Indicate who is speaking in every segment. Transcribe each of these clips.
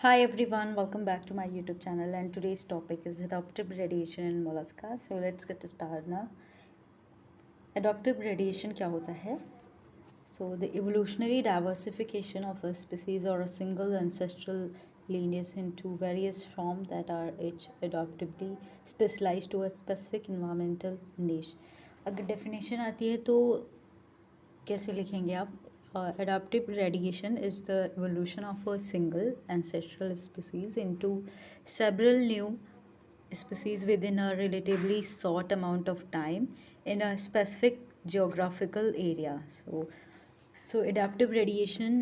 Speaker 1: Hi everyone, welcome back to my YouTube channel, and today's topic is adaptive radiation in mollusca. So let's get started now. Adaptive radiation क्या होता है? So the evolutionary diversification of a species or a single ancestral lineage into various forms that are each adaptively specialized to a specific environmental niche. अगर definition आती है तो कैसे लिखेंगे आप? Adaptive radiation is the evolution of a single ancestral species into several new species within a relatively short amount of time in a specific geographical area. So adaptive radiation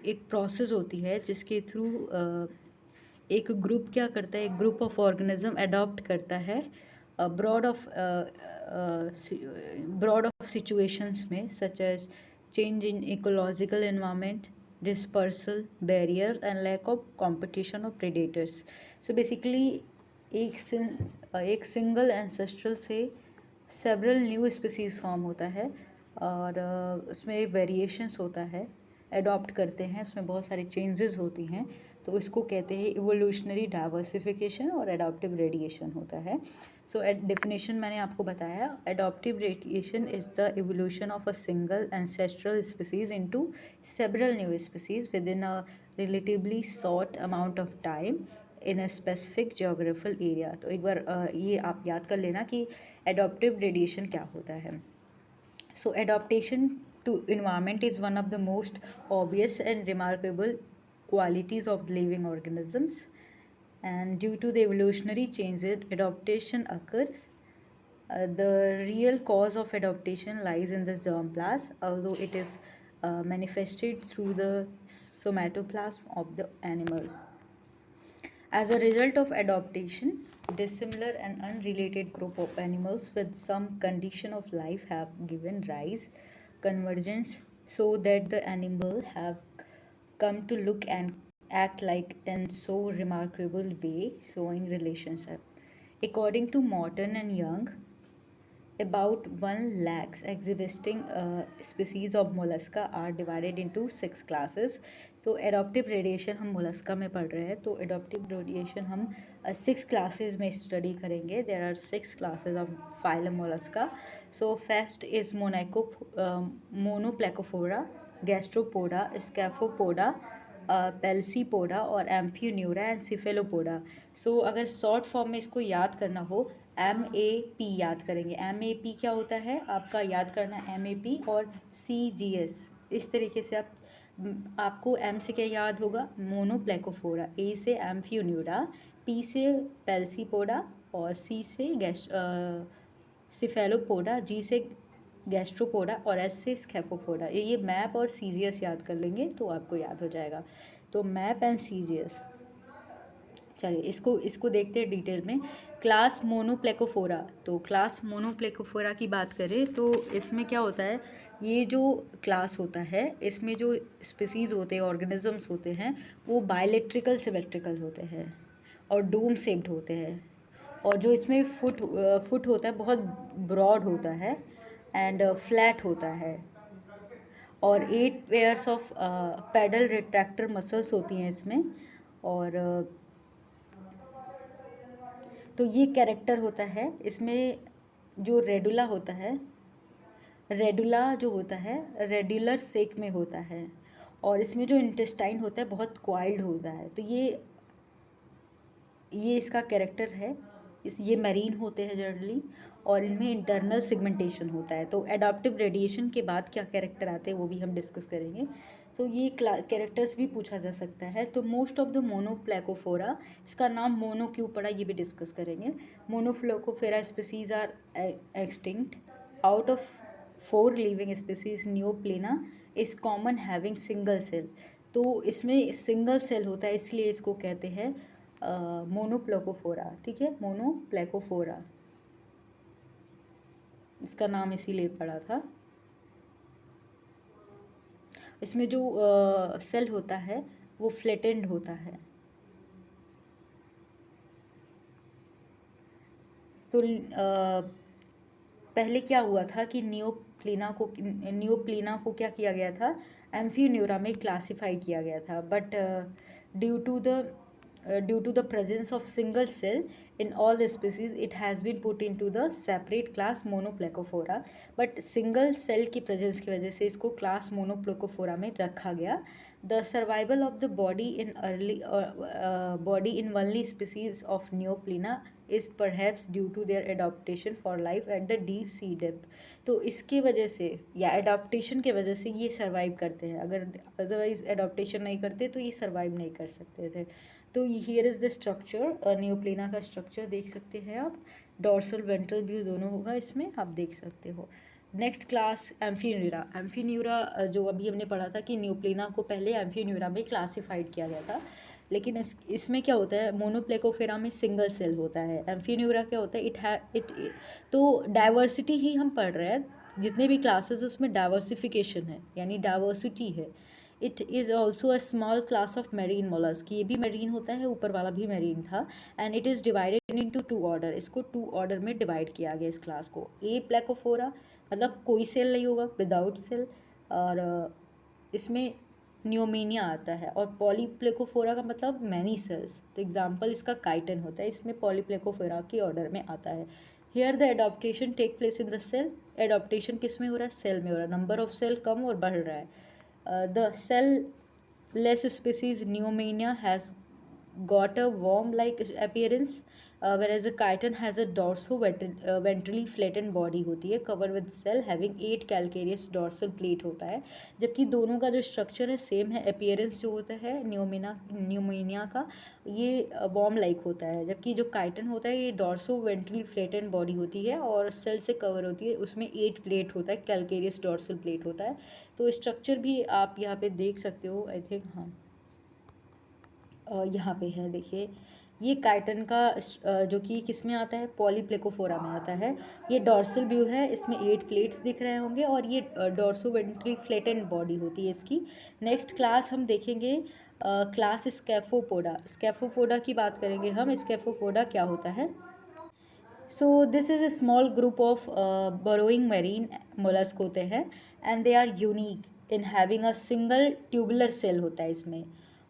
Speaker 1: एक process होती है जिसके थ्रू एक group क्या करता है, एक group of organism adopt करता है ब्रॉड ऑफ सिचुएशंस में, such as change in ecological environment, dispersal barrier and lack of competition of predators. So basically एक सिंगल एंसेस्ट्रल से सेवरल न्यू स्पीसीज फॉर्म होता है और उसमें वेरिएशंस होता है, अडॉप्ट करते हैं, उसमें बहुत सारी चेंजेस होती हैं, तो इसको कहते हैं इवोल्यूशनरी डाइवर्सिफिकेशन और एडॉप्टिव रेडिएशन होता है. सो डेफिनेशन मैंने आपको बताया, adaptive radiation is the evolution of a single ancestral species into several new species with in a relatively short amount of time in a specific geographical area. तो एक बार ये आप याद कर लेना कि एडॉप्टिव रेडिएशन क्या होता है. So adaptation to environment is one of the most obvious and remarkable qualities of living organisms, and due to the evolutionary changes adaptation occurs. The real cause of adaptation lies in the germplasm, although it is manifested through the somatoplasm of the animal. As a result of adaptation, dissimilar and unrelated group of animals with some condition of life have given rise convergence so that the animal have come to look and act like in so remarkable way, showing relationship. According to Morton and Young, about 1 lakhs existing species of mollusca are divided into 6 classes. तो adaptive radiation हम Mollusca में पढ़ रहे हैं, तो adaptive radiation हम 6 classes में study करेंगे. There are 6 classes of phylum Mollusca. So first is Monoplacophora, Gastropoda, Scaphopoda, Pelecypoda और एम्फियोन्यूरा एंड सिफेलोपोडा. सो अगर शॉर्ट फॉर्म में इसको याद करना हो, MAP याद करेंगे. MAP क्या होता है आपका, याद करना MAP और CGS. इस तरीके से आपको M से क्या याद होगा, मोनोप्लेकोफोरा, A से एम्फियोन्यूरा, P से पेल्सीपोडा और C से सिफेलोपोडा, G से गैस्ट्रोपोडा और S से स्कैफोपोडा. ये मैप और CGS याद कर लेंगे तो आपको याद हो जाएगा. तो मैप एंड CGS. चलिए इसको देखते हैं डिटेल में. क्लास मोनोप्लेकोफोरा. तो क्लास मोनोप्लेकोफोरा की बात करें तो इसमें क्या होता है, ये जो क्लास होता है इसमें जो स्पीसीज़ होते हैं, ऑर्गेनिजम्स होते हैं, वो बायलेट्रिकल सिमेट्रिकल होते हैं और डोम शेप्ड होते हैं. और जो इसमें फुट होता है बहुत ब्रॉड होता है एंड फ्लैट होता है. और 8 pairs of pedal retractor muscles होती हैं इसमें. और तो ये कैरेक्टर होता है इसमें. जो रेडुला होता है, रेडुला जो होता है रेडुलर शेक में होता है. और इसमें जो इंटेस्टाइन होता है बहुत क्वाइल्ड होता है. तो ये इसका कैरेक्टर है. ये मैरीन होते हैं जनरली और इनमें इंटरनल सिगमेंटेशन होता है. तो एडाप्टिव रेडिएशन के बाद क्या कैरेक्टर आते हैं वो भी हम डिस्कस करेंगे. तो ये कैरेक्टर्स भी पूछा जा सकता है. तो मोस्ट ऑफ द मोनोप्लेकोफोरा, इसका नाम मोनो क्यों पड़ा ये भी डिस्कस करेंगे. Monoplacophora species are extinct. Out of 4 living species Neopilina is common having single shell. तो इसमें सिंगल सेल होता है इसलिए इसको कहते हैं मोनोप्लेकोफोरा. ठीक है, मोनोप्लेकोफोरा इसका नाम इसीलिए पड़ा था. इसमें जो सेल होता है वो फ्लैटेंड होता है. तो पहले क्या हुआ था कि प्लीना को न्यू प्लीना को क्या किया गया था, एम्फीन्यूरा में क्लासीफाई किया गया था. But due to the due to the presence of single cell in all the species, it has been put into the separate class Monoplacophora. but single cell की presence की वजह से इसको class Monoplacophora में रखा गया. The survival of the body in only species of Neoplena is perhaps due to their adaptation for life at the deep sea depth. तो इसके वजह से या एडाप्टेशन के वजह से ये सर्वाइव करते हैं. अगर अदरवाइज एडाप्टेशन नहीं करते तो ये सर्वाइव नहीं कर सकते थे. तो हियर इज़ द स्ट्रक्चर, न्यूप्लेना का स्ट्रक्चर देख सकते हैं आप. डॉर्सल वेंट्रल व्यू दोनों होगा इसमें, आप देख सकते हो. Next class एम्फीन्यूरा. एम्फीन्यूरा जो अभी हमने पढ़ा था कि न्यूप्लेना को पहले एम्फीन्यूरा में क्लासिफाइड किया गया था, लेकिन इसमें क्या होता है, मोनोप्लेकोफेरा में सिंगल सेल होता है. एम्फीन्यूरा क्या होता है, तो डाइवर्सिटी ही हम पढ़ रहे हैं. जितने भी क्लासेस है उसमें डाइवर्सिफिकेशन है, यानी डाइवर्सिटी है. It is also a small class of marine mollusc. ये भी मेरीन होता है, ऊपर वाला भी मेरीन था. And it is divided into 2 order. इसको 2 ऑर्डर में डिवाइड किया गया इस क्लास को. ए प्लेकोफोरा मतलब कोई सेल नहीं होगा, विदाउट सेल. और इसमें न्यूमोनिया आता है. और पॉलीप्लेकोफोरा का मतलब मैनी सेल्स. तो एग्जाम्पल इसका काइटन होता है, इसमें पॉलीप्लेकोफोरा के ऑर्डर में आता है. Here the adaptation take place in the shell. Adaptation किस में हो रहा है, सेल में हो रहा है. नंबर ऑफ सेल कम और बढ़ रहा है. The cell-less species Neomania has got a worm-like appearance, whereas a chiton has a dorso-ventrally flattened body होती है, covered with cell having 8 calcareous dorsal plate होता है. जबकि दोनों का जो स्ट्रक्चर है सेम है. अपीयरेंस जो होता है न्यूमोनिया का, ये वॉर्म लाइक होता है, जबकि जो काइटन होता है ये डॉर्सो वेंट्रली फ्लैटेंड बॉडी होती है और सेल से कवर होती है. उसमें 8 प्लेट होता है, कैलकेरियस डॉर्सल प्लेट होता है. तो स्ट्रक्चर भी आप यहाँ पे देख सकते हो, आई थिंक. हाँ, यहाँ पे है, देखिए. ये काइटन का जो कि किस में आता है, पॉलीप्लेकोफोरा में आता है. ये डॉर्सल व्यू है, इसमें 8 प्लेट्स दिख रहे होंगे और ये डॉर्सो वेंट्रली फ्लैटेंड बॉडी होती है इसकी. नेक्स्ट क्लास हम देखेंगे क्लास स्कैफोपोडा. स्कैफोपोडा की बात करेंगे हम. स्कैफोपोडा क्या होता है. So this is a small group of burrowing marine mollusc होते हैं. And they are unique in having a single tubular shell होता है इसमें,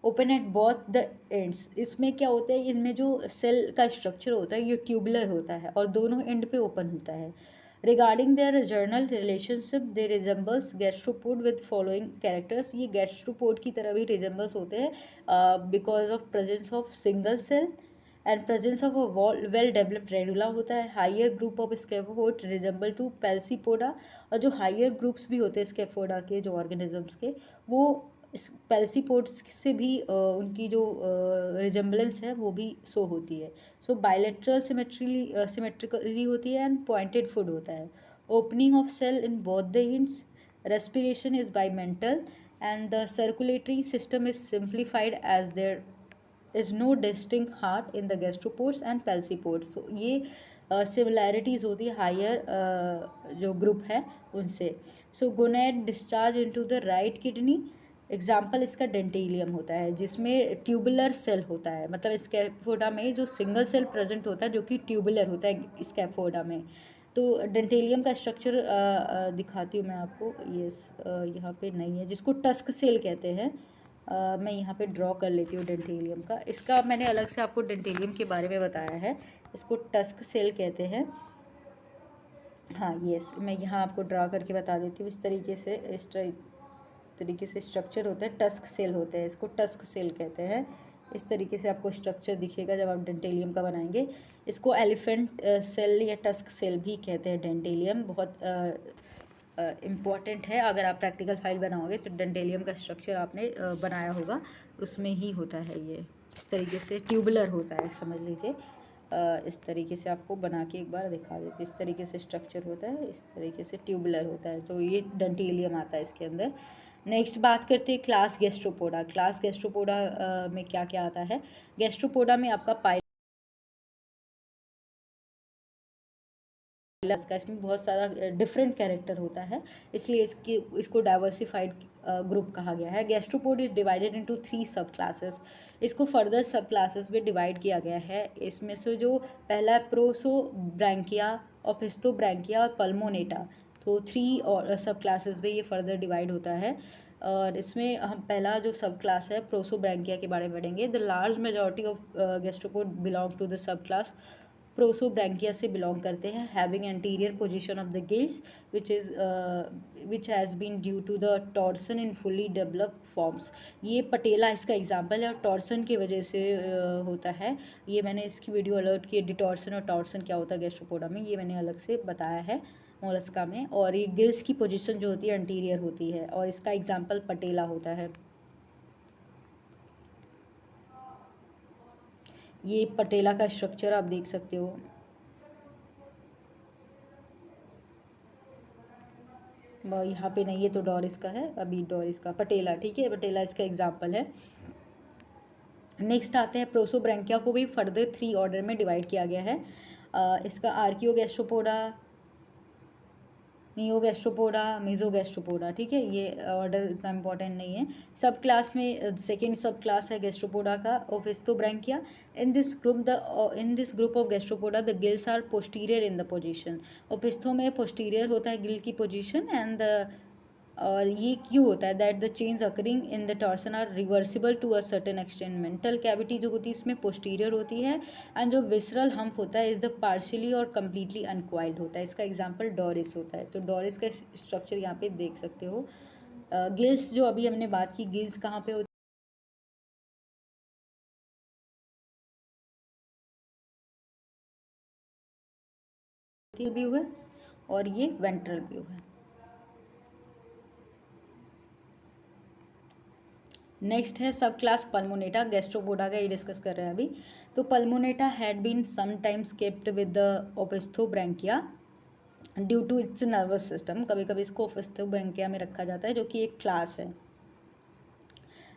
Speaker 1: open at both the ends. इसमें क्या होता है, इनमें जो सेल का स्ट्रक्चर होता है ये ट्यूबुलर होता है और दोनों एंड पे ओपन होता है. Regarding their general relationship they resembles gastropod with following characters. ये गैस्ट्रोपोड की तरह भी रिजेंबल्स होते हैं because of presence of single shell and presence of a well developed radula होता है. Higher group of scaphopod resemble to Pelecypoda. और जो हायर ग्रुप्स भी होते हैं स्कैफोडा के, जो ऑर्गेनिजम्स के, वो पेल्सीपोड्स से भी उनकी जो रिजेंबलेंस है वो भी शो होती है. सो बायलेटरल सिमेट्रिकली होती है एंड पॉइंटेड फुड होता है. Opening of shell in both the ends. Respiration is by mantle and the circulatory system is simplified as there is no distinct heart in the gastropods and pelecypods. तो ये similarities होती है higher जो group है उनसे. So gonad discharge into the right kidney. Example इसका Dentalium होता है जिसमें ट्यूबुलर सेल होता है. मतलब स्कैफोडा में जो सिंगल सेल प्रेजेंट होता है जो कि ट्यूबुलर होता है स्कैफोडा में. तो डेंटेलियम का स्ट्रक्चर दिखाती हूँ मैं आपको. ये यहाँ पे नहीं है, जिसको टस्क सेल कहते हैं. मैं यहाँ पे ड्रॉ कर लेती हूँ डेंटेलियम का. इसका मैंने अलग से आपको डेंटेलियम के बारे में बताया है. इसको टस्क सेल कहते हैं. हाँ, यस, मैं यहाँ आपको ड्रा करके बता देती हूँ. इस तरीके से स्ट्रक्चर होता है. टस्क सेल होते हैं, इसको टस्क सेल कहते हैं. इस तरीके से आपको स्ट्रक्चर दिखेगा जब आप डेंटेलियम का बनाएंगे. इसको एलिफेंट सेल या टस्क सेल भी कहते हैं. डेंटेलियम बहुत इम्पॉर्टेंट है. अगर आप प्रैक्टिकल फाइल बनाओगे तो डेंटेलियम का स्ट्रक्चर आपने बनाया होगा, उसमें ही होता है. ये इस तरीके से ट्यूबुलर होता है, समझ लीजिए. इस तरीके से आपको बना के एक बार दिखा देते. इस तरीके से स्ट्रक्चर होता है, इस तरीके से ट्यूबुलर होता है. तो ये डेंटेलियम आता है इसके अंदर. नेक्स्ट बात करते हैं क्लास गैस्ट्रोपोडा. क्लास गैस्ट्रोपोडा में क्या क्या आता है. गैस्ट्रोपोडा में आपका का इसमें बहुत सारा डिफरेंट कैरेक्टर होता है, इसलिए इसको डाइवर्सिफाइड ग्रुप कहा गया है. गैस्ट्रोपोड इज डिवाइडेड इनटू 3 सब क्लासेस. इसको फर्दर सब क्लासेस में डिवाइड किया गया है. इसमें से जो पहला है प्रोसोब्रैंकिया, ऑफिस्टोब्रैंकिया और पल्मोनेटा. तो 3 और सब क्लासेस में ये फर्दर डिवाइड होता है। और इसमें हम पहला जो सब क्लास है प्रोसोब्रैंकिया के बारे में पढ़ेंगे। The large majority of gastropod belong to the subclass Prosobranchia से बिलोंग करते हैं, having anterior position of the gills which has been due to the torsion in fully developed forms. ये पटेला इसका एग्जाम्पल है और torsion की वजह से होता है। ये मैंने इसकी वीडियो अलर्ट की, डिटॉर्सन और टॉर्सन क्या होता है गैस्ट्रोपोडा में, ये मैंने अलग से बताया है मोलस्का में। और ये गिल्स की पोजीशन जो होती है एंटीरियर होती है और इसका एग्जाम्पल पटेला होता है। ये पटेला का स्ट्रक्चर आप देख सकते हो। यहाँ पे नहीं, ये तो डोरिस का है, अभी डोरिस का पटेला, ठीक है, पटेला इसका एग्जाम्पल है। नेक्स्ट आते हैं प्रोसोब्रैंकिया को भी फर्दर 3 ऑर्डर में डिवाइड किया गया है। इसका आर्कियोगैस्ट्रोपोडा, नियोगैस्ट्रोपोडा, मेसोगैस्ट्रोपोडा, ठीक है, ये ऑर्डर इतना इंपॉर्टेंट नहीं है। सब क्लास में सेकेंड सब क्लास है गैस्ट्रोपोडा का Opisthobranchia. In this group of Gastropoda the gills are posterior in the position. Opistho में पोस्टीरियर होता है गिल की पोजीशन एंड और ये क्यों होता है that the change occurring in the torsion are reversible to a certain extent. Mantle cavity जो होती है इसमें पोस्टीरियर होती है एंड जो विसरल हम्प होता है इज द पार्शियली और कम्प्लीटली अनक्वाइल्ड होता है। इसका एग्जांपल डोरिस होता है। तो डोरिस का स्ट्रक्चर यहाँ पे देख सकते हो। गिल्स जो अभी हमने बात की, गिल्स कहाँ पे होती व्यू है और ये वेंट्रल व्यू है। नेक्स्ट है सब क्लास पल्मोनेटा, गैस्ट्रोपोडा का ये डिस्कस कर रहे हैं अभी। तो Pulmonata had been sometimes kept with the Opisthobranchia due to its nervous system. कभी कभी इसको ओपिस्थोब्रैंकिया में रखा जाता है जो कि एक क्लास है।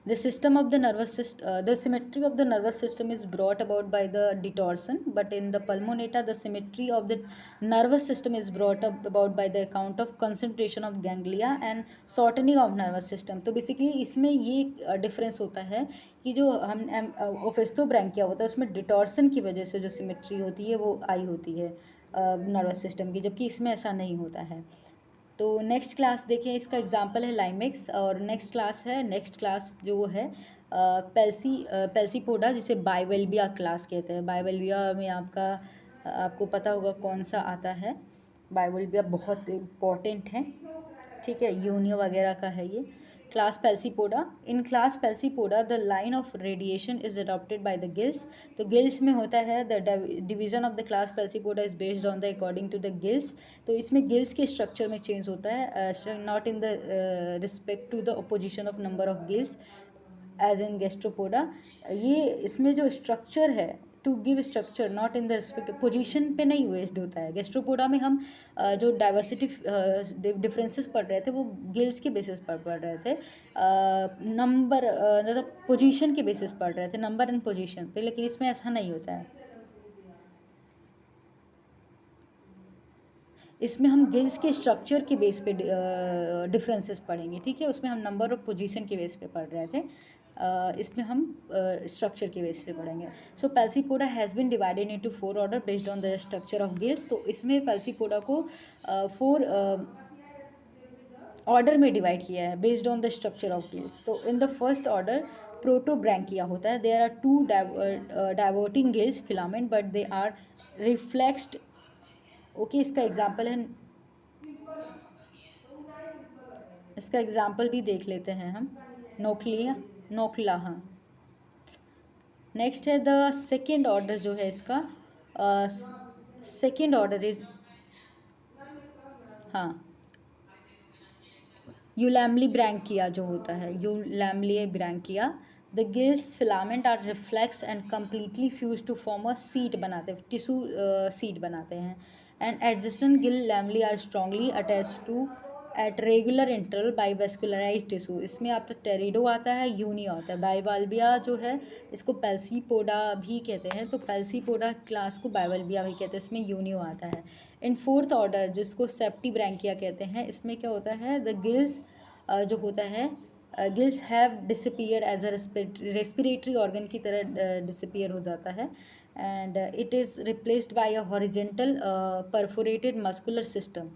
Speaker 1: The system of the nervous system, the symmetry of the nervous system is brought about by the detorsion, but in the pulmonata, the symmetry of the nervous system is brought about by the account of concentration of ganglia and shortening of nervous system. तो basically इसमें ये difference होता है कि जो हम ओफेस्तोब्रैंकिया होता है उसमें डिटॉर्सन की वजह से जो सिमेट्री होती है वो आई होती है नर्वस सिस्टम की, जबकि इसमें ऐसा नहीं होता है। तो नेक्स्ट क्लास देखें, इसका एग्जांपल है लाइमेक्स। और नेक्स्ट क्लास जो है पेल्सीपोडा, जिसे बाइवेल्बिया क्लास कहते हैं। बाइवेल्बिया में आपको पता होगा कौन सा आता है। बाइवेल्बिया बहुत इम्पोर्टेंट है, ठीक है, यूनियो वगैरह का है ये। Class Pelecypoda, in class Pelecypoda the line of radiation is adopted by the gills. तो गिल्स में होता है the division of the class Pelecypoda is based on the according to the gills. तो इसमें गिल्स के स्ट्रक्चर में change होता है, not in the respect to the opposition of number of gills as in Gastropoda. ये इसमें जो structure है to give structure not in the respect position पे नहीं वेस्ड होता है। गैस्ट्रोपोडा में हम जो डाइवर्सिटी डिफरेंसेस पढ़ रहे थे वो गिल्स के बेसिस पर पढ़ रहे थे, नंबर मतलब पोजीशन के बेसिस पढ़ रहे थे, नंबर एंड पोजीशन पे, लेकिन इसमें ऐसा नहीं होता है। इसमें हम गिल्स के स्ट्रक्चर के बेस पे डिफरेंसेस पढ़ेंगे, ठीक है, उसमें हम नंबर और पोजीशन के बेस पे पढ़ रहे थे, इसमें हम स्ट्रक्चर के बेस पे पढ़ेंगे। So Pelecypoda has been divided into 4 order based on the structure of gills. तो इसमें पेल्सीपोडा को 4 ऑर्डर में डिवाइड किया है based on the structure of gills. तो in the first order Protobranchia होता है। There are 2 diverting gills filament but they are reflexed. Okay, इसका एग्जाम्पल भी देख लेते हैं हम। नोक्ला, हाँ। नेक्स्ट है द सेकेंड ऑर्डर जो है इसका, सेकेंड ऑर्डर इज, हाँ, यूलैमली ब्रैंकिया जो होता है, Eulamellibranchia. The gills filament are reflex and completely fuse to form a sheet बनाते हैं, टिश्यू सीट बनाते हैं। And adjacent gill lamellae are strongly attach to at regular interval by vascularise tissue. इसमें आपका टेरिडो आता है, यूनिया आता है। बाइवाल्बिया जो है इसको पेल्सीपोडा भी कहते हैं, तो पेल्सीपोडा क्लास को बाइवाल्बिया भी कहते हैं, इसमें यूनियो आता है। इन फोर्थ ऑर्डर जिसको सेप्टी ब्रैंकिया कहते हैं, इसमें क्या होता है द गिल्स जो होता है gills have disappeared as a respiratory organ की तरह डिसअपीयर हो जाता है and it is replaced by a horizontal perforated muscular system.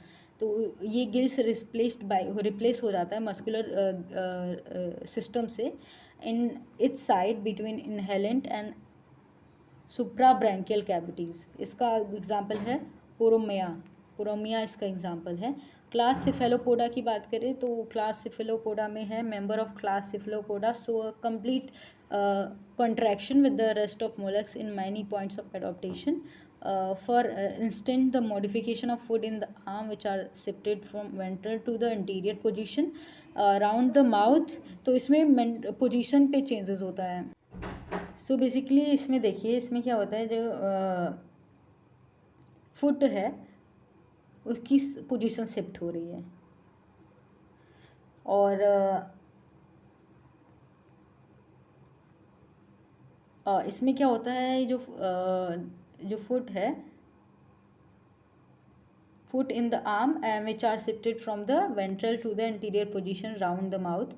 Speaker 1: तो ये गिल्स रिप्लेस हो जाता है मस्कुलर सिस्टम से in its side between inhalant and suprabranchial cavities. इसका एग्जांपल है पोरोमिया। पोरोमिया इसका एग्जांपल है। क्लास सिफेलोपोडा की बात करें तो क्लास सिफेलोपोडा में है member of class Cephalopoda so a complete contraction with the rest of mollusks in many points of adaptation. For instance, the modification of food in the arm which are shifted from ventral to the anterior position around the mouth, तो इसमें position पे changes होता है। So basically इसमें देखिए इसमें क्या होता है, जो फुट है उसकी पोजीशन शिफ्ट हो रही है और इसमें क्या होता है, जो फुट है foot in the arm which are shifted from the ventral to the anterior position round the mouth.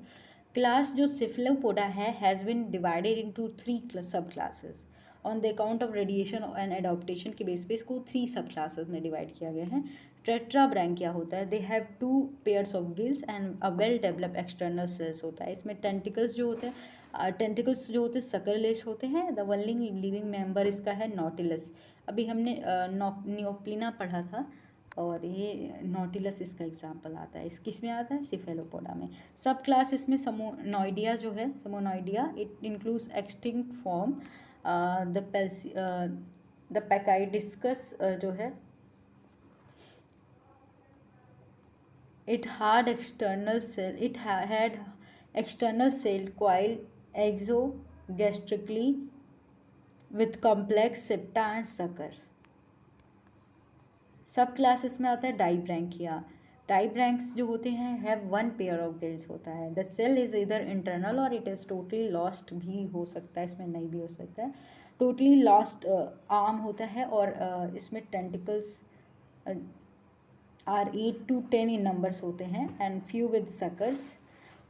Speaker 1: Class जो cephalopoda है has been divided into 3 subclasses on the account of radiation and adaptation के base पे इसको 3 subclasses में divide किया गया है। टेट्राब्रैंकिया होता है, they have 2 pairs of gills and a well developed external cells होता है। इसमें टेंटिकल्स जो होते हैं सकरलेस होते हैं। द ओनली लिविंग मेंबर इसका है नॉटिलस। अभी हमने नियोप्लिना पढ़ा था और ये नॉटिलस इसका एग्जाम्पल आता है। इस किस में आता है, सिफेलोपोडा में। सब क्लास इसमें समोनोइडिया जो है, समोनोइडिया it includes extinct form the Pachydiscus जो है it had external cell coil exogastrically with complex septa and suckers. सब क्लासेस में आता है डाइब्रैंकिया। डाइब्रैंक्स जो होते हैं हैव 1 पेयर ऑफ गिल्स होता है। द सेल इज इधर इंटरनल और इट इज़ टोटली लॉस्ट भी हो सकता है, इसमें नहीं भी हो सकता है। टोटली लॉस्ट आर्म होता है और इसमें tentacles are 8 to 10 in numbers होते हैं एंड फ्यू विद सकर्स,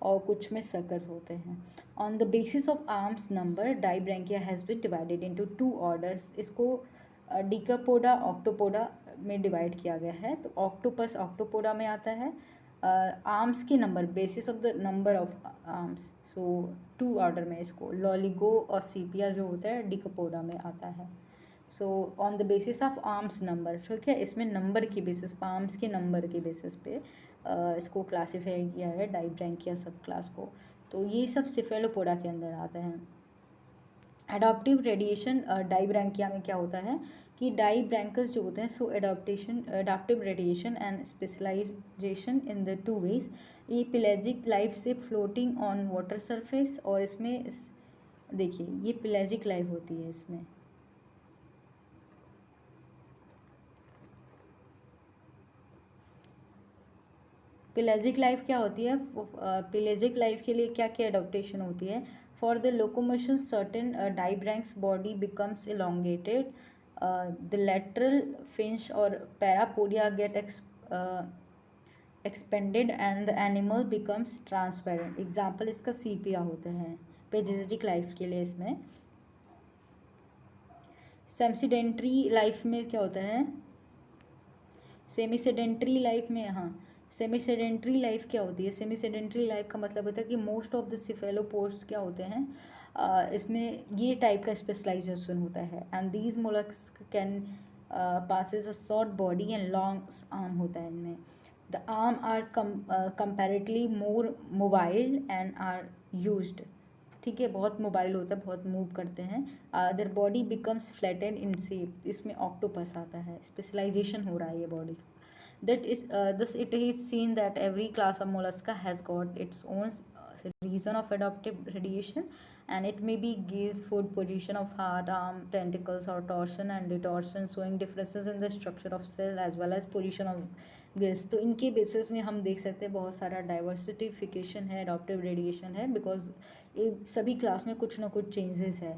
Speaker 1: और कुछ में सकर्स होते हैं। On the basis of arms number Dibranchia has been divided into 2 orders. इसको डिकापोडा ऑक्टोपोडा में डिवाइड किया गया है। तो ऑक्टोपस ऑक्टोपोडा में आता है। आर्म्स के number basis of the number of arms, so 2 order में इसको लॉलिगो और सीपिया जो होता है डिकापोडा में आता है। So on the basis of arms number, ठीक है, इसमें नंबर की बेसिस पे, आर्म्स के नंबर के बेसिस पे इसको क्लासीफाई किया है डाइब्रैंकिया सब क्लास को। तो ये सब सिफेलोपोडा के अंदर आते हैं। एडाप्टिव रेडिएशन डाइब्रैंकिया में क्या होता है कि डाइब्रैंकस जो होते हैं so adaptive radiation and specialization in the 2 ways. ये पेलेजिक लाइफ से फ्लोटिंग ऑन वाटर सरफेस, और इसमें देखिए ये पेलेजिक लाइफ होती है। इसमें पेलेजिक लाइफ क्या होती है, पेलेजिक लाइफ के लिए क्या क्या एडाप्टेशन होती है। For the locomotion certain dibranchs body becomes elongated, the lateral fins और parapodia get expanded and the animal becomes transparent. Example इसका सीपिया होते हैं पेलेजिक लाइफ के लिए। इसमें सेमीसेडेंट्री लाइफ में क्या होता है, सेमीसेडेंट्री लाइफ में, हाँ, सेमीसेडेंट्री लाइफ क्या होती है। सेमीसेडेंट्री लाइफ का मतलब होता है कि मोस्ट ऑफ द सिफेलोपोड्स क्या होते हैं, इसमें ये टाइप का स्पेशलाइजेशन होता है। And these mollusc can possess a short body and long arm होता है इनमें। The arm are comparatively more mobile and are used, ठीक है, बहुत मोबाइल होता है, बहुत मूव करते हैं। Their body becomes flattened in shape, इसमें ऑक्टोपस आता है, स्पेशलाइजेशन हो रहा है ये body. That is thus it is seen that every class of mollusca has got its own reason of adaptive radiation, and it may be gaze, food, position of heart, arm, tentacles or torsion and retorsion, showing differences in the structure of cell as well as position of gills। तो इनके basis में हम देख सकते हैं बहुत सारा diversification है, adaptive radiation है, बिकॉज ये सभी क्लास में कुछ ना कुछ चेंजेस है।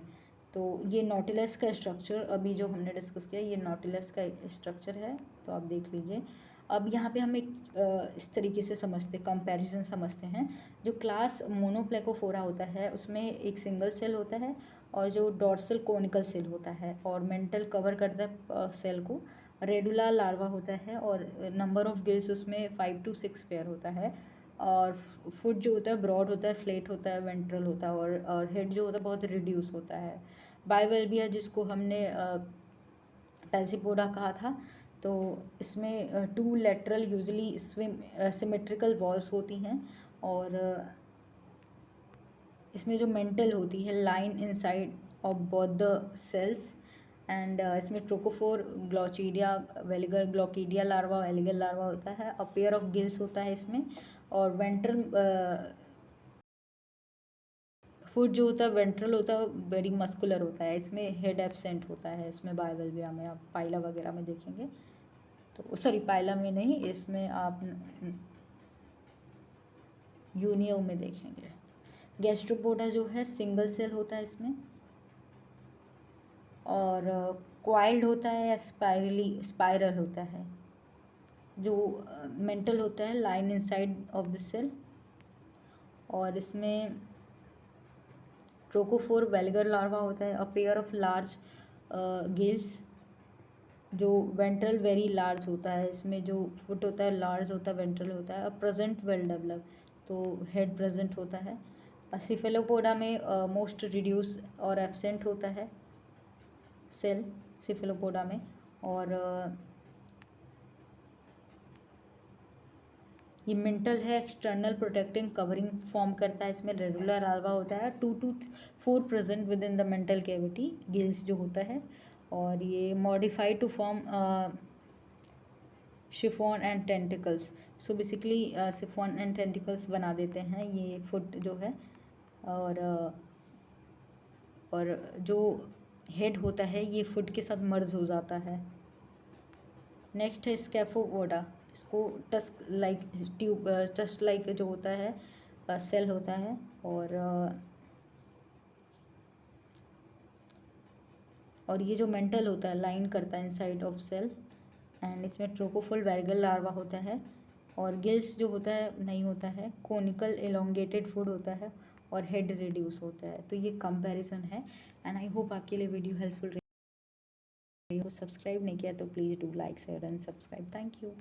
Speaker 1: तो ये नॉटिलस का स्ट्रक्चर अभी जो हमने डिस्कस किया, ये नॉटिलस का स्ट्रक्चर है, तो आप देख लीजिए। अब यहाँ पे हम एक इस तरीके से समझते, कंपैरिजन समझते हैं। जो क्लास मोनोप्लेकोफोरा होता है उसमें एक सिंगल सेल होता है, और जो डॉर्सल कोनिकल सेल होता है और मेंटल कवर करता है सेल को, रेडुला लार्वा होता है और नंबर ऑफ गिल्स उसमें 5 to 6 पेयर होता है। और फुट जो होता है ब्रॉड होता है, फ्लेट होता है, वेंट्रल होता है, और हेड जो होता है बहुत रिड्यूस होता है। बाइवेल्बिया जिसको हमने पैल्सीपोडा कहा था, तो इसमें 2 लेटरल यूजली सिमेट्रिकल वॉल्स होती हैं, और इसमें जो मेंटल होती है line inside of both the shells. And इसमें trochophore, glochidia, veliger glochidia larva, veliger larva होता है। अ पेयर ऑफ गिल्स होता है इसमें, और वेंट्रल फुट जो होता है वेंट्रल होता है, वेरी मस्कुलर होता है। इसमें हेड एब्सेंट होता है इसमें बाइवेल्विया में, आप पाइला वगैरह में देखेंगे तो, सॉरी पाइला में नहीं, इसमें आप यूनियो में देखेंगे। गैस्ट्रोपोडा जो है सिंगल सेल होता है इसमें, और क्वाइल्ड होता है या स्पाइरल होता है। जो मेंटल होता है line inside of the shell, और इसमें ट्रोकोफोर वेलिगर लार्वा होता है। A pair of large gills, जो वेंट्रल वेरी लार्ज होता है। इसमें जो फुट होता है लार्ज होता है, वेंट्रल होता है। प्रेजेंट वेल डेवलप, तो हेड प्रेजेंट होता है। सिफेलोपोडा में मोस्ट रिड्यूस और एब्सेंट होता है सेल सिफेलोपोडा में, और ये मेंटल है, एक्सटर्नल प्रोटेक्टिंग कवरिंग फॉर्म करता है। इसमें रेगुलर लार्वा होता है, 2 to 4 present with in the mantle cavity, gills जो होता है। और ये modified to form siphon and tentacles. So basically siphon and tentacles बना देते हैं ये फुट जो है। और जो हेड होता है ये फुट के साथ मर्ज हो जाता है। नेक्स्ट है स्कैफोपोडा। इसको tusk like tube, tusk like जो होता है सेल होता है, और ये जो मेंटल होता है लाइन करता है इनसाइड ऑफ सेल। एंड इसमें ट्रोकोफुल वेरिगल लार्वा होता है, और गिल्स जो होता है नहीं होता है, कोनिकल एलोंगेटेड फूड होता है, और हेड रिड्यूस होता है। तो ये कंपैरिजन है, एंड आई होप आपके लिए वीडियो हेल्पफुल रही हो। सब्सक्राइब नहीं किया तो please do like share and subscribe. Thank you.